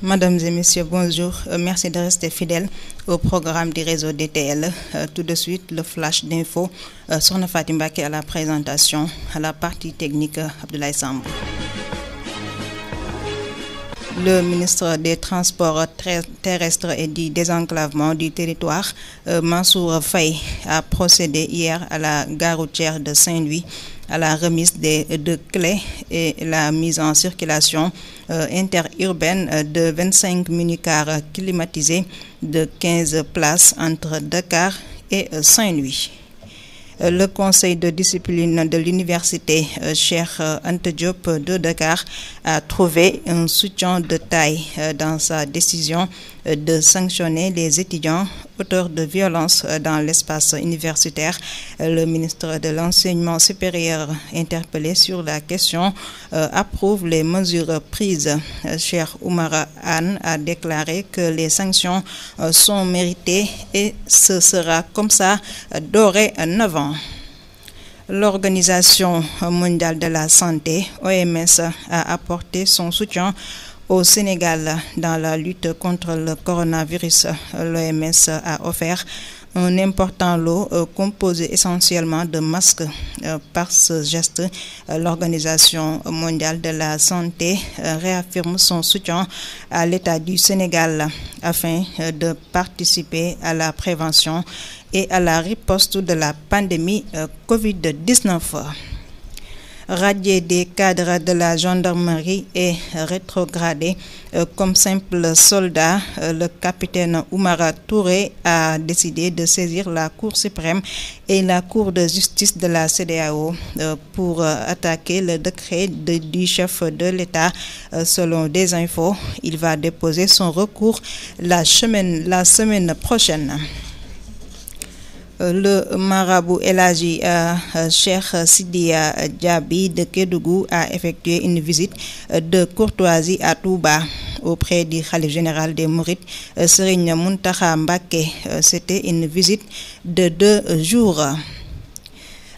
Mesdames et messieurs, bonjour. Merci de rester fidèles au programme du réseau DTL. Tout de suite, le flash d'info. Sokhna Faty Mbacké à la présentation, à la partie technique, Abdoulaye Sambou. Le ministre des Transports terrestres et du désenclavement du territoire, Mansour Faye, a procédé hier à la gare routière de Saint-Louis à la remise des deux clés et la mise en circulation interurbaine de 25 minicars climatisés de 15 places entre Dakar et Saint-Louis. Le conseil de discipline de l'université Cheikh Anta Diop de Dakar a trouvé un soutien de taille dans sa décision de sanctionner les étudiants auteurs de violences dans l'espace universitaire. Le ministre de l'Enseignement supérieur, interpellé sur la question, approuve les mesures prises. Cheikh Oumar Anne a déclaré que les sanctions sont méritées et ce sera comme ça dorénavant. L'Organisation mondiale de la santé, OMS, a apporté son soutien au Sénégal dans la lutte contre le coronavirus. L'OMS a offert un important lot composé essentiellement de masques. Par ce geste, l'Organisation mondiale de la santé réaffirme son soutien à l'État du Sénégal afin de participer à la prévention et à la riposte de la pandémie Covid-19. Radié des cadres de la gendarmerie et rétrogradé comme simple soldat, le capitaine Oumara Touré a décidé de saisir la Cour suprême et la Cour de justice de la CEDEAO pour attaquer le décret du chef de l'État. Selon des infos, il va déposer son recours la semaine prochaine. Le marabout El Hadji Cheikh Sidiya Diaby de Kédougou a effectué une visite de courtoisie à Touba auprès du khalife général des Mourides, Serigne Mountakha Mbacké. C'était une visite de 2 jours.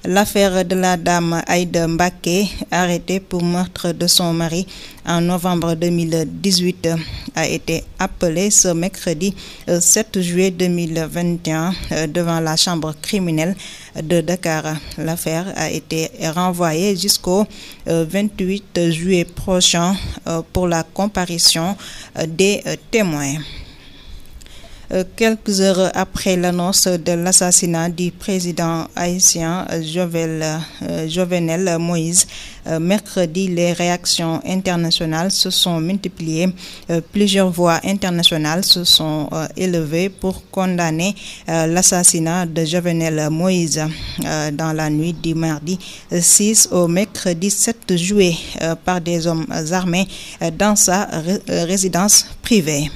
L'affaire de la dame Aïda Mbacké, arrêtée pour meurtre de son mari en novembre 2018, a été appelée ce mercredi 7 juillet 2021 devant la chambre criminelle de Dakar. L'affaire a été renvoyée jusqu'au 28 juillet prochain pour la comparution des témoins. Quelques heures après l'annonce de l'assassinat du président haïtien Jovenel Moïse, mercredi, les réactions internationales se sont multipliées. Plusieurs voix internationales se sont élevées pour condamner l'assassinat de Jovenel Moïse dans la nuit du mardi 6 au mercredi 7 juillet par des hommes armés dans sa résidence privée.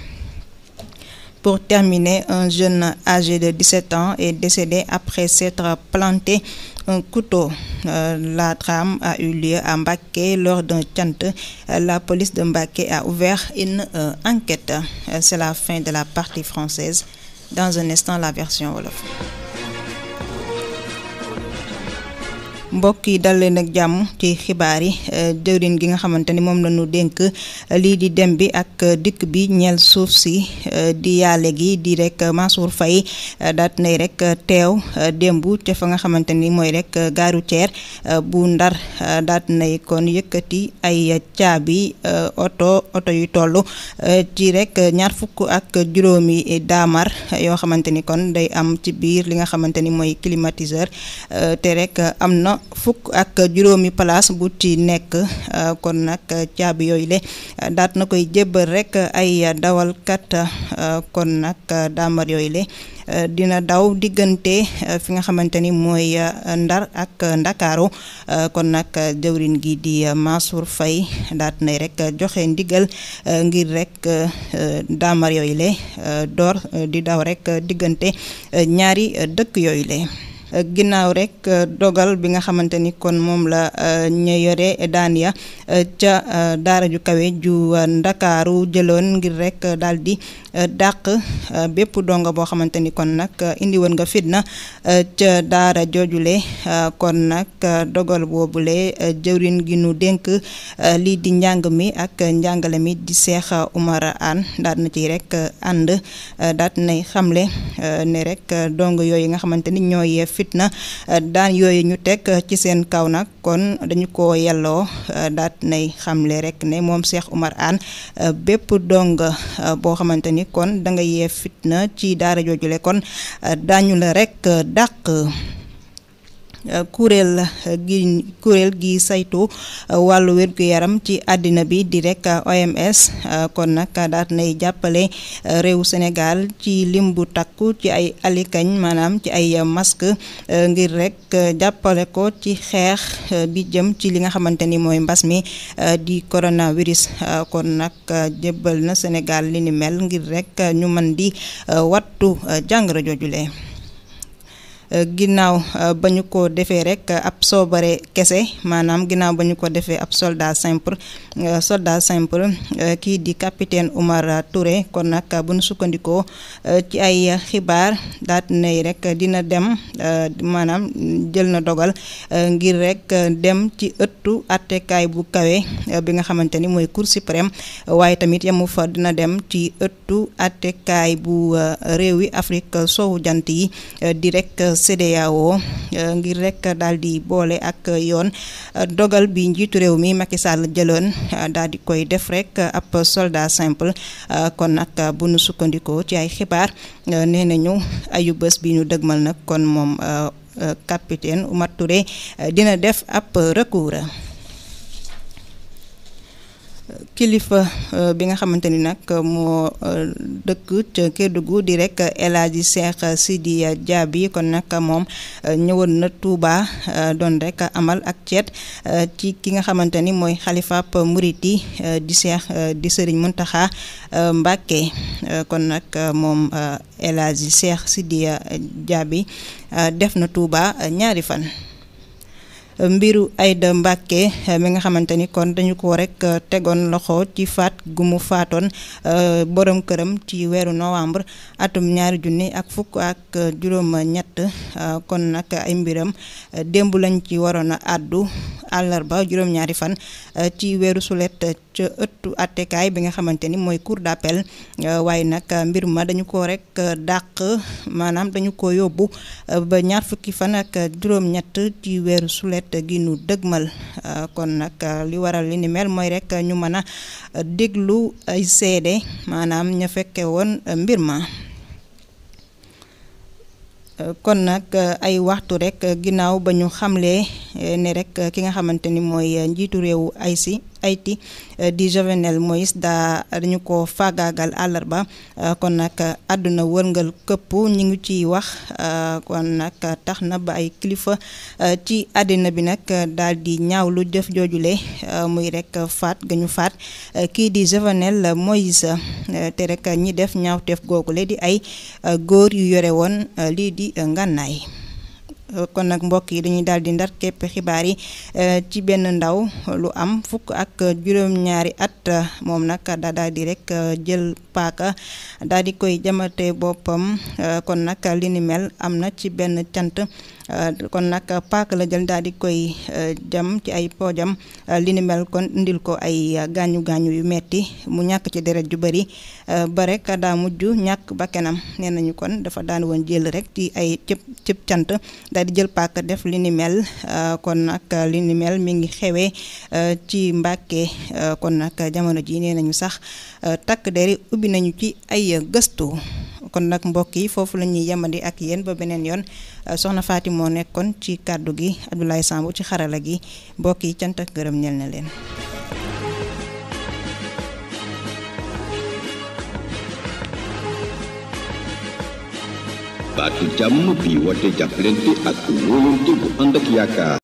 Pour terminer, un jeune âgé de 17 ans est décédé après s'être planté un couteau. La trame a eu lieu à Mbacké lors d'un chant. La police de Mbacké a ouvert une enquête. C'est la fin de la partie française. Dans un instant, la version wolof. mbokk yi dal leen ak jàmm ci xibaar yi. Jëwriñ gi nga xamante ni moom la ñu dénk lii di dem bi ak dikk bi ñeel suuf si di yaale gi di rek Mansour Faye daat nay rek teew démb ca fa nga xamante ni mooy rek gare routière bu Ndar. daat nay kon yëkkati ay caabi oto yu toll ci rek 25 daamar yoo xamante ni kon day am ci biir li nga xamante ni mooy climatiseur te rek am na 17 place bu ci nekk. kon nag caabi yooyu le daat na koy jébbal rek ay dawalkat. kon nag daamar yooyu le dina daw diggante fi nga xamante ni mooy Ndar ak Ndakaaru. kon nag jëwriñ gi di Mansour Faye daat nay rek joxe ndigal ngir rek daamar yooyu le door di daw rek diggante ñaari dëkk yooyu le. ginnaaw rek dogal bi nga xamante ni kon moom la ña yore daan ya ca daara ju kawe ju Ndakaaru jëloon ngir rek daal di dàq bépp donga boo xamante ni kon nag indi woon nga fitna ca daara joojule kon nag dogal boobule jëwrin gi nu dénk lii di njàng mi ak njàngale mi di Cheikh Oumar Anne daal na ci rek ànd daal nay xamle ne rek dong yooyu nga xamante ni ñooy fitna daan yooyu ñu teg ci seen kaw nag kon dañu ko yelloo daal nay xamle rek ne moom Cheikh Oumar Anne bépp dong boo xamante ni kon da nga yee fitna ci daara joojule kon daañu la rek dàq. kuréel gi saytu wàllu wér-gu-yaram ci àddina bi di rek OMS kon nag daat nay jàppale réew Sénégal ci lim bu takku ci ay alikañ maanaam ci ay masque ngir rek jàppale ko ci xeex bi jëm ci li nga xamante ni mooy mbas mi di coronavirus kon nag jébbal na Sénégal li ni mel ngir rek ñu mën di wattu jàngoro joojule ginnaaw ba ñu ko defee rek ab soobare kese maanaam ginnaaw ba ñu ko defee ab soldat simple kii di capitaine Oumar Touré kon nag bu ñu sukkandikoo ci ay xibaar daat nay rek dina dem maanaam jël na dogal ngir rek dem ci ëttu attekaay bu kawe bi nga xamante ni mooy Cour suprême waaye tamit yamu fa dina dem ci ëttu attekaay bu réewi Afrique soowu jant yi di rek CEDEAO ngir rek daal di boole ak yoon dogal bi njiitu réew mi Macky Sall jëloon daal di koy def rek ab soldat simple kon nag bu nu sukkandikoo ci ay xibaar nee nañu ayu bés bi ñu dëgmal nag kon moom capitaine Oumar Touré dina def ab recours. kilifa bi nga xamante ni nag moo dëkk ca Kédougou di rek El Hadji Cheikh Sidi Diaby kon nag moom ñëwoon na Touba doon rek amal ak ceet ci ki nga xamante ni mooy xalifaab murit yi di Cheikh di Serigne Mountakha Mbacké kon nag moom El Hadji Cheikh Sidi Diaby def na Touba ñaari fan. mbiru Aïda Mbacké mi nga xamante ni kon dañu ko rek tegoon loxo ci faat gu mu faatoon borom këram ci weeru novembre atum 2023 kon nag ay mbiram démb lañ ci waroon a àddu àllarba juróom-ñaari fan ci weeru sulet ca ëttu attekaay bi nga xamante ni mooy cour d'appel waaye nag mbir ma dañu ko rek dàq maanaam dañu ko yóbbu ba ñaar fukki fan ak juróom-ñett ci weeru sulet gi nu dëgmal kon nag li waral li ni mel mooy rek ñu mën a déglu ay seede maanaam ña fekke woon mbir ma kon nag ay waxtu rek ginnaaw ba ñu xamlee ne rek ki nga xamante ni mooy njiitu réewu Haïti di Jovenel Moïse dañu ko faagaagal àllarba kon nag àdduna wërngal këpp ñi ngi ciy wax kon nag tax na ba ay kilifa ci àddina bi nag daal di ñaawlu jëf joojule muy rek faat ga ñu faat kii di Jovenel Moïse te rek ñi def ñaawteef googule di ay góor yu yore woon lii di ngànnaay kon nag mbokk yi dañuy daal di ndar képp xibaar yi ci benn ndaw lu am fukk ak juróom-ñaari at moom nag daal di rek jël paaka daal di koy jamate boppam kon nag li ni mel am na ci benn cant kon nag paaka la jël daal di koy jam ci ay poojam li ni mel kon indil ko ay gaañu-gaañu yu metti mu ñàkk ci deret ju bari ba rek daa mujj ñàkk bakkanam nee nañu kon dafa daan woon jël rek ci ay cëb cant daal di jël paaka def li ni mel kon nag li ni mel mi ngi xewee ci Mbàkke kon nag jamono ji nee nañu sax takk deri ubbi nañu ci ay gëstu kon nag mbokk yi foofu la ñuy yemandi ak yéen ba beneen yoon soxna Faati moo nekkoon ci kàddu gi Abdoulaye Samb ci xarala gi mbokk yi cant ak gërëm ñel na leen. baatu jàmm bi woote jàppalante ak wóolante bu ànd ak yaakaar